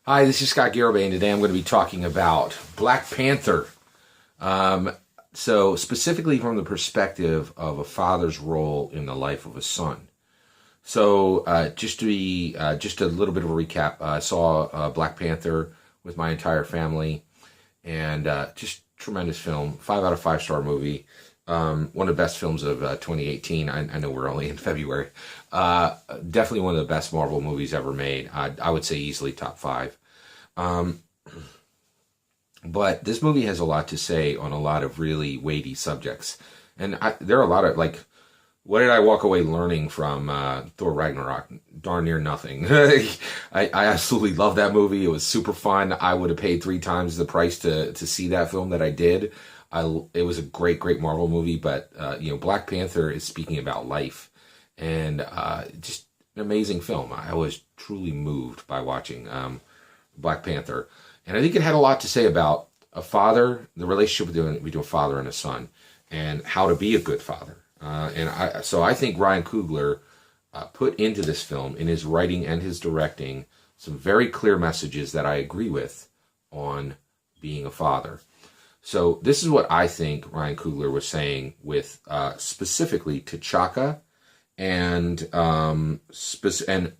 Hi, this is Scott Garibay, and today I'm going to be talking about Black Panther. Um, so, specifically from the perspective of a father's role in the life of a son. Just a little bit of a recap. I saw Black Panther with my entire family, and just tremendous film. 5 out of 5 star movie. One of the best films of 2018. I know we're only in February. Definitely one of the best Marvel movies ever made. I would say easily top five. Um, but this movie has a lot to say on a lot of really weighty subjects. And there are a lot of, like, what did I walk away learning from Thor Ragnarok? Darn near nothing. I absolutely love that movie. It was super fun. I would have paid 3 times the price to see that film that I did. It was a great Marvel movie, but Black Panther is speaking about life, and just an amazing film. I was truly moved by watching Black Panther, and I think it had a lot to say about a father, the relationship between a father and a son, and how to be a good father. So I think Ryan Coogler put into this film, in his writing and his directing, some very clear messages that I agree with on being a father. So this is what I think Ryan Coogler was saying with specifically T'Chaka and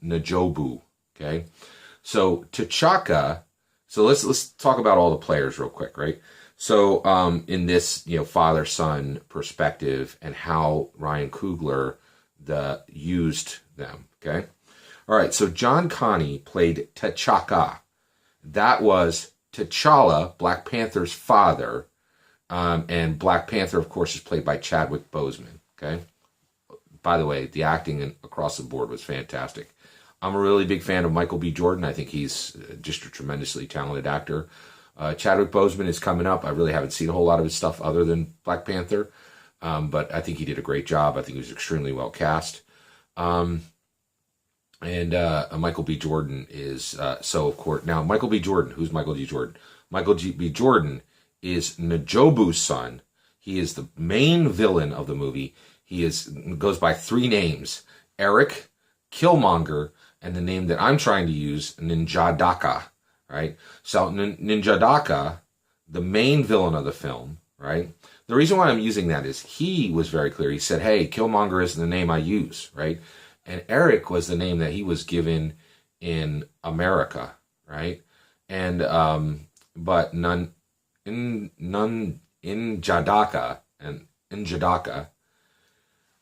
N'Jobu. Okay, so T'Chaka. So let's talk about all the players real quick, right? So in this father son perspective and how Ryan Coogler used them. Okay, all right. So John Connie played T'Chaka. That was T'Challa, Black Panther's father, and Black Panther, of course, is played by Chadwick Boseman. Okay. By the way, the acting across the board was fantastic. I'm a really big fan of Michael B. Jordan. I think he's just a tremendously talented actor. Chadwick Boseman is coming up. I really haven't seen a whole lot of his stuff other than Black Panther, but I think he did a great job. I think he was extremely well cast. And Michael B. Jordan is, so of course, now Michael B. Jordan, who's Michael B. Jordan? Michael B. Jordan is N'Jobu's son. He is the main villain of the movie. Goes by 3 names: Eric, Killmonger, and the name that I'm trying to use, N'Jadaka, right? So N'Jadaka, the main villain of the film, right? The reason why I'm using that is he was very clear. He said, hey, Killmonger isn't the name I use, right? And Eric was the name that he was given in America, right? And but in Jadaka and in Jadaka,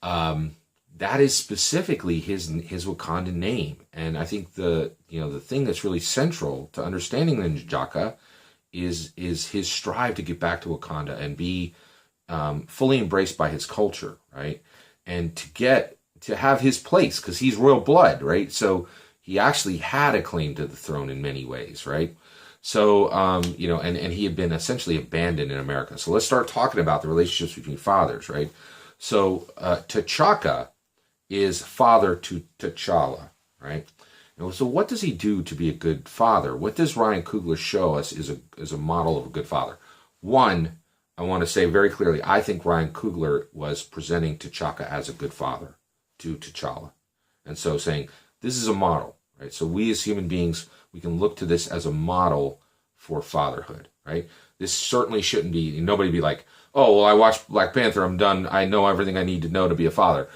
that is specifically his Wakandan name. And I think the thing that's really central to understanding the N'Jadaka is his strive to get back to Wakanda and be fully embraced by his culture, right? And to have his place, because he's royal blood, right? So he actually had a claim to the throne in many ways, right? So, and he had been essentially abandoned in America. So let's start talking about the relationships between fathers, right? So T'Chaka is father to T'Challa, right? And so what does he do to be a good father? What does Ryan Coogler show us is a model of a good father? One, I want to say very clearly, I think Ryan Coogler was presenting T'Chaka as a good father to T'Challa. And so saying, this is a model, right? So we as human beings, we can look to this as a model for fatherhood, right? This certainly shouldn't be, nobody be like, oh, well, I watched Black Panther, I'm done, I know everything I need to know to be a father.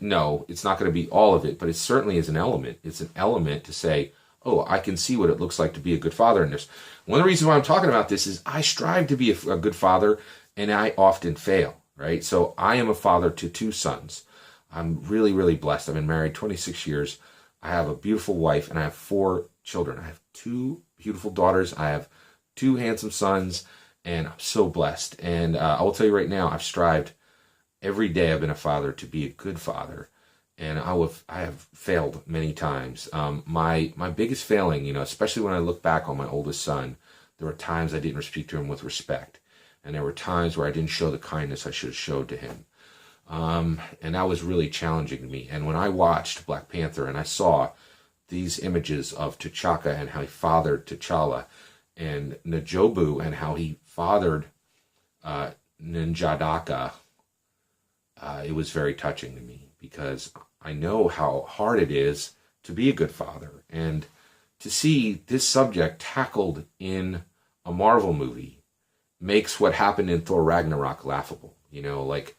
No, it's not going to be all of it, but it certainly is an element. It's an element to say, oh, I can see what it looks like to be a good father in this. One of the reasons why I'm talking about this is I strive to be a good father, and I often fail, right? So I am a father to 2 sons. I'm really blessed. I've been married 26 years. I have a beautiful wife, and I have 4 children. I have 2 beautiful daughters. I have 2 handsome sons, and I'm so blessed. And I will tell you right now, I've strived every day. I've been a father to be a good father, and I have failed many times. My biggest failing, especially when I look back on my oldest son, there were times I didn't speak to him with respect, and there were times where I didn't show the kindness I should have showed to him. And that was really challenging to me. And when I watched Black Panther and I saw these images of T'Chaka and how he fathered T'Challa, and N'Jobu and how he fathered N'Jadaka, it was very touching to me, because I know how hard it is to be a good father. And to see this subject tackled in a Marvel movie makes what happened in Thor Ragnarok laughable. You know, like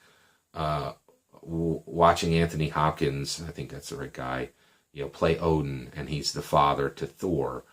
watching Anthony Hopkins, I think that's the right guy, you know, play Odin, and he's the father to Thor.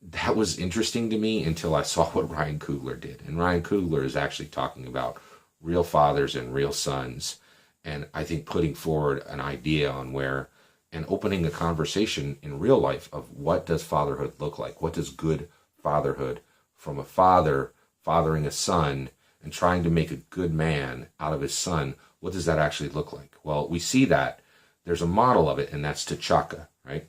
That was interesting to me until I saw what Ryan Coogler did. And Ryan Coogler is actually talking about real fathers and real sons, and I think putting forward an idea on where, and opening a conversation in real life of what does fatherhood look like? What does good fatherhood from a father fathering a son and trying to make a good man out of his son, what does that actually look like? Well, we see that there's a model of it, and that's T'Chaka, right?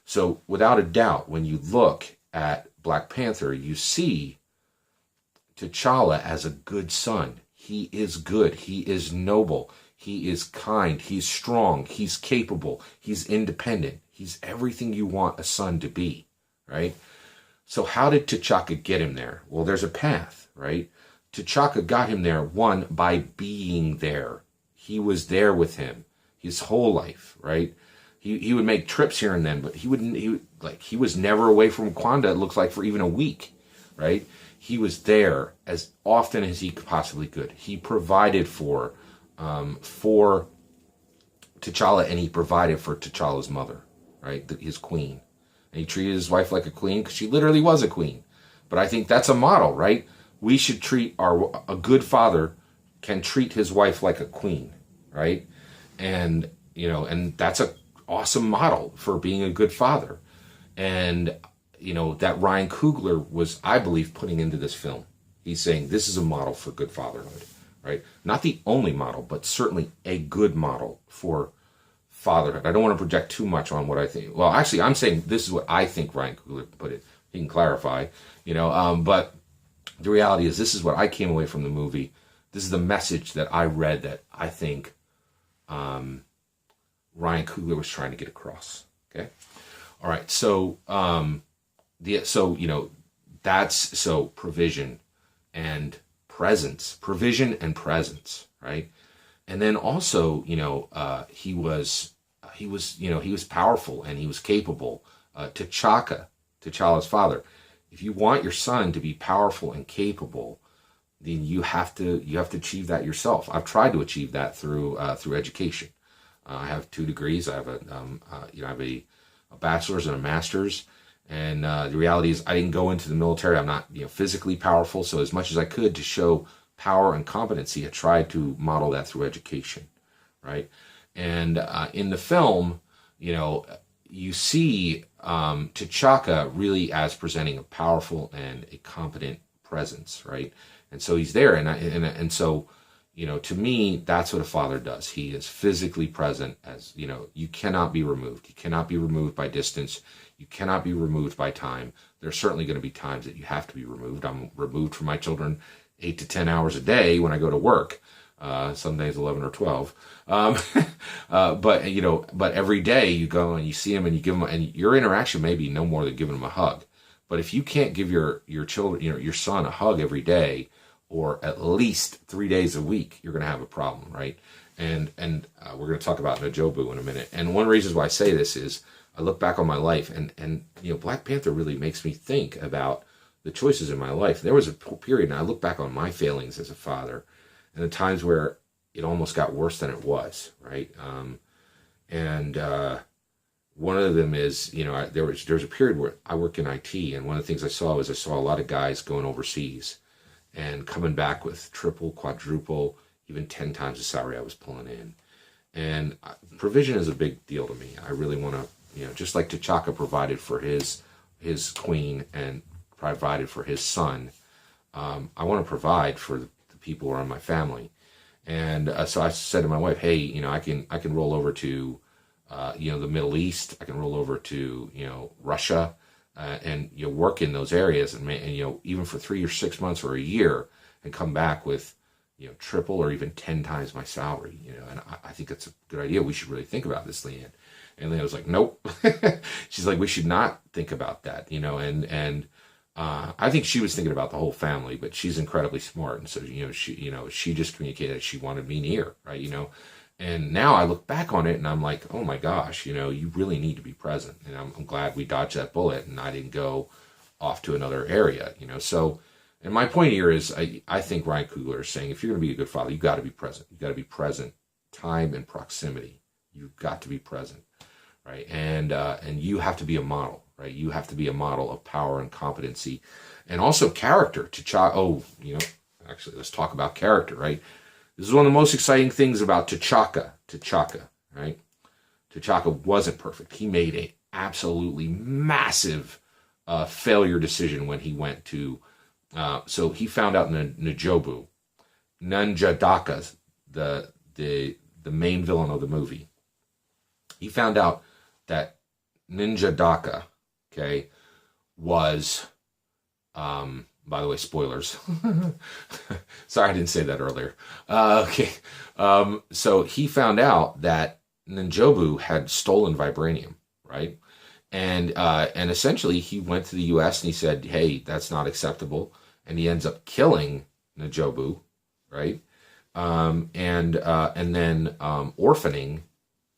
So without a doubt, when you look at Black Panther, you see T'Challa as a good son. He is good. He is noble. He is kind. He's strong. He's capable. He's independent. He's everything you want a son to be, right? So how did T'Chaka get him there? Well, there's a path, right? T'Chaka got him there, one, by being there. He was there with him his whole life, right? He would make trips here and then, but he was never away from Wakanda, it looks like, for even a week, right? He was there as often as he possibly could. He provided for T'Challa, and he provided for T'Challa's mother, right? His queen. And he treated his wife like a queen because she literally was a queen. But I think that's a model, right? We should treat a good father can treat his wife like a queen, right? And, you know, and that's a awesome model for being a good father. And, you know, that Ryan Coogler was, I believe, putting into this film. He's saying this is a model for good fatherhood, right? Not the only model, but certainly a good model for fatherhood. I don't want to project too much on what I think. Well, actually, I'm saying this is what I think Ryan Coogler put it. He can clarify, you know, but the reality is this is what I came away from the movie. This is the message that I read that I think Ryan Coogler was trying to get across. Okay. All right. So, you know, so provision and presence, right? And then also, you know, he was powerful and he was capable. T'Challa's father. If you want your son to be powerful and capable, then you have to achieve that yourself. I've tried to achieve that through education. I have 2 degrees. I have a bachelor's and a master's. And the reality is, I didn't go into the military. I'm not, you know, physically powerful. So as much as I could to show power and competency, I tried to model that through education, right? And in the film, you know, you see T'Chaka really as presenting a powerful and a competent presence, right? And so he's there, and so, you know, to me, that's what a father does. He is physically present, as, you know, you cannot be removed. You cannot be removed by distance. You cannot be removed by time. There's certainly going to be times that you have to be removed. I'm removed from my children 8 to 10 hours a day when I go to work. Some days 11 or 12. But, you know, but every day you go and you see them and you give them, and your interaction may be no more than giving them a hug. But if you can't give your children, you know, your son a hug every day, or at least 3 days a week, you're going to have a problem, right? And we're going to talk about Najobu in a minute. And one of the reasons why I say this is I look back on my life, and you know, Black Panther really makes me think about the choices in my life. There was a period, and I look back on my failings as a father, and the times where it almost got worse than it was, right? One of them is, you know, there was a period where I worked in IT, and one of the things I saw a lot of guys going overseas and coming back with triple, quadruple, even 10 times the salary I was pulling in. And provision is a big deal to me. I really want to, you know, just like T'Chaka provided for his queen and provided for his son, I want to provide for the people around my family. And so I said to my wife, hey, you know, I can roll over to, you know, the Middle East. I can roll over to, you know, Russia, and, you know, work in those areas, and you know, even for 3 or 6 months or a year, and come back with, you know, triple or even 10 times my salary, you know. And I think that's a good idea. We should really think about this, Leanne. And Leanne was like, nope. She's like, we should not think about that, you know. And I think she was thinking about the whole family, but she's incredibly smart, and so, you know, she just communicated that she wanted me near, right, you know. And now I look back on it and I'm like, oh my gosh, you really need to be present. And I'm glad we dodged that bullet and I didn't go off to another area, So, and my point here is I think Ryan Coogler is saying if you're going to be a good father, you got to be present. You got to be present, time and proximity. You've got to be present, right? And you have to be a model, right? You have to be a model of power and competency and also character. Actually, let's talk about character, right? This is one of the most exciting things about T'Chaka, right? T'Chaka wasn't perfect. He made a absolutely massive failure decision when he went to, so he found out N'Jobu, Nanjadaka, the main villain of the movie. He found out that Ninjadaka, okay, was, by the way, spoilers. Sorry, I didn't say that earlier. Okay. So he found out that N'Jobu had stolen vibranium, right? And essentially he went to the U.S. and he said, hey, that's not acceptable. And he ends up killing N'Jobu, right? And then orphaning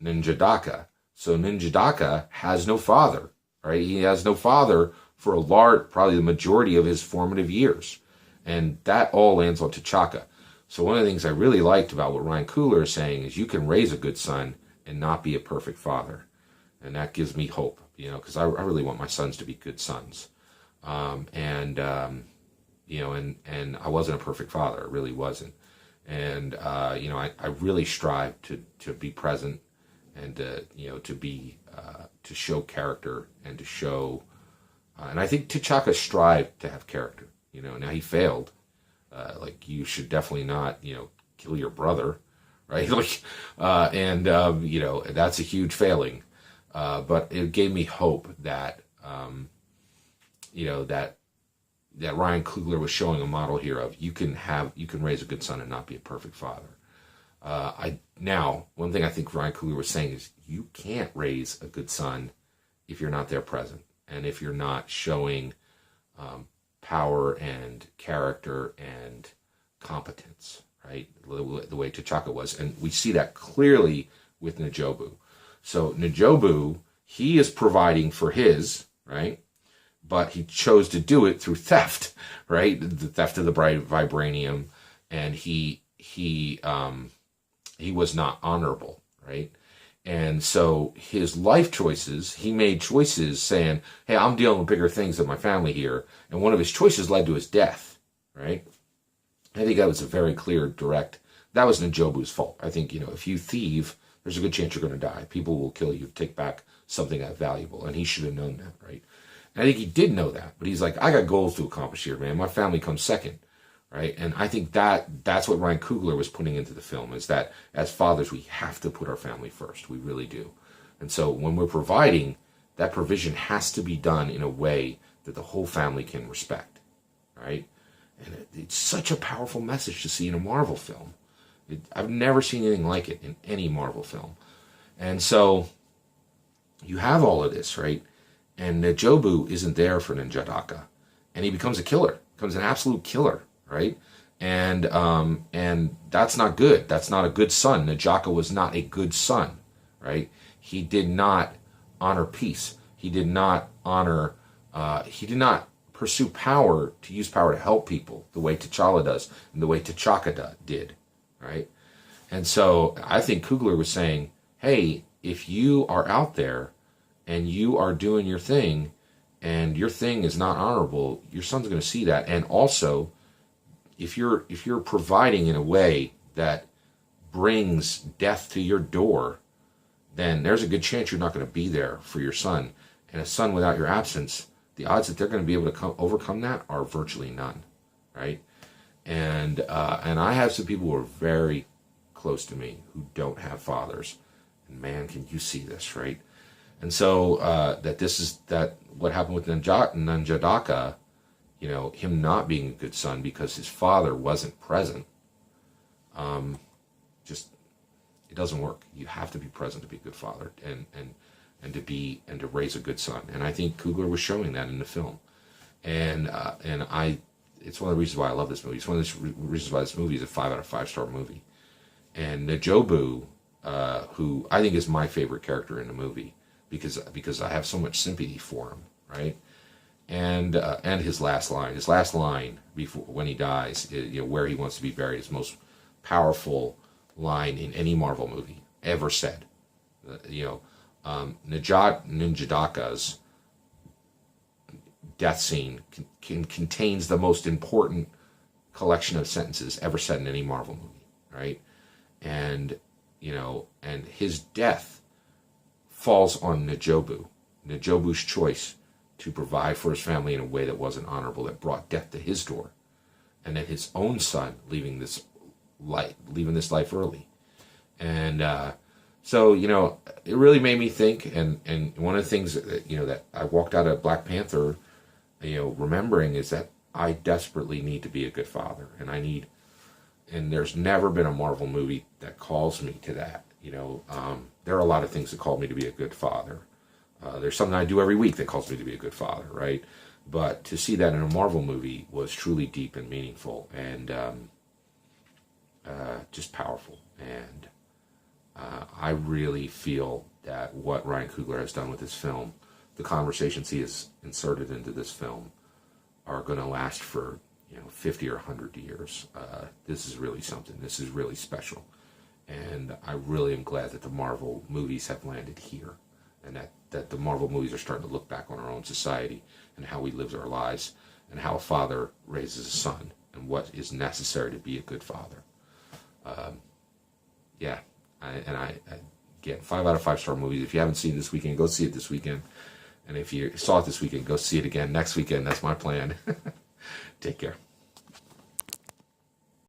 Ninjadaka. So Ninjadaka has no father, right? He has no father for probably the majority of his formative years. And that all lands on T'Chaka. So one of the things I really liked about what Ryan Coogler is saying is you can raise a good son and not be a perfect father. And that gives me hope, because I really want my sons to be good sons. And I wasn't a perfect father. I really wasn't. And, I really strive to be present and, to show character and to show, and I think T'Chaka strived to have character. Now he failed. You should definitely not, kill your brother, right? That's a huge failing. But it gave me hope that, that Ryan Coogler was showing a model here of you can raise a good son and not be a perfect father. One thing I think Ryan Coogler was saying is you can't raise a good son if you're not there present and if you're not showing power and character and competence, right? The way T'Chaka was. And we see that clearly with N'Jobu. So N'Jobu, he is providing for his, right? But he chose to do it through theft, right? The theft of the vibranium. And he was not honorable, right? And so his life choices, he made choices saying, hey, I'm dealing with bigger things than my family here. And one of his choices led to his death, right? I think that was a very clear, direct, that was N'Jobu's fault. I think, if you thieve, there's a good chance you're going to die. People will kill you to take back something that valuable. And he should have known that, right? And I think he did know that. But he's like, I got goals to accomplish here, man. My family comes second. Right. And I think that's what Ryan Coogler was putting into the film, is that as fathers, we have to put our family first. We really do. And so when we're providing, that provision has to be done in a way that the whole family can respect. Right. And it's such a powerful message to see in a Marvel film. I've never seen anything like it in any Marvel film. And so you have all of this, right? And N'Jobu isn't there for Ninjadaka. And he becomes a killer, becomes an absolute killer. Right. And that's not good. That's not a good son. N'Jadaka was not a good son. Right. He did not honor peace. He did not pursue power, to use power to help people the way T'Challa does and the way T'Chaka did. Right. And so I think Coogler was saying, hey, if you are out there and you are doing your thing and your thing is not honorable, your son's going to see that. And also, if you're providing in a way that brings death to your door, then there's a good chance you're not going to be there for your son. And a son without your absence, the odds that they're going to be able to overcome that are virtually none, right? And I have some people who are very close to me who don't have fathers, and man, can you see this, right? And so what happened with Ninjadaka. Him not being a good son because his father wasn't present, it doesn't work. You have to be present to be a good father and to raise a good son. And I think Coogler was showing that in the film. And it's one of the reasons why I love this movie. It's one of the reasons why this movie is a 5 out of 5 star movie. And N'Jobu who I think is my favorite character in the movie because I have so much sympathy for him, right? And his last line before when he dies, where he wants to be buried, is the most powerful line in any Marvel movie ever said. Ninjadaka's death scene contains the most important collection of sentences ever said in any Marvel movie, right? And and his death falls on Najobu's choice to provide for his family in a way that wasn't honorable, that brought death to his door, and then his own son leaving this life early. And so it really made me think. And one of the things that I walked out of Black Panther, remembering, is that I desperately need to be a good father, and there's never been a Marvel movie that calls me to that. There are a lot of things that call me to be a good father. There's something I do every week that calls me to be a good father, right? But to see that in a Marvel movie was truly deep and meaningful, and just powerful. And I really feel that what Ryan Coogler has done with this film, the conversations he has inserted into this film, are going to last for 50 or 100 years. This is really something. This is really special. And I really am glad that the Marvel movies have landed here, and that the Marvel movies are starting to look back on our own society and how we lived our lives, and how a father raises a son, and what is necessary to be a good father. Again, 5 out of 5 star movies. If you haven't seen it this weekend, go see it this weekend. And if you saw it this weekend, go see it again next weekend. That's my plan. Take care.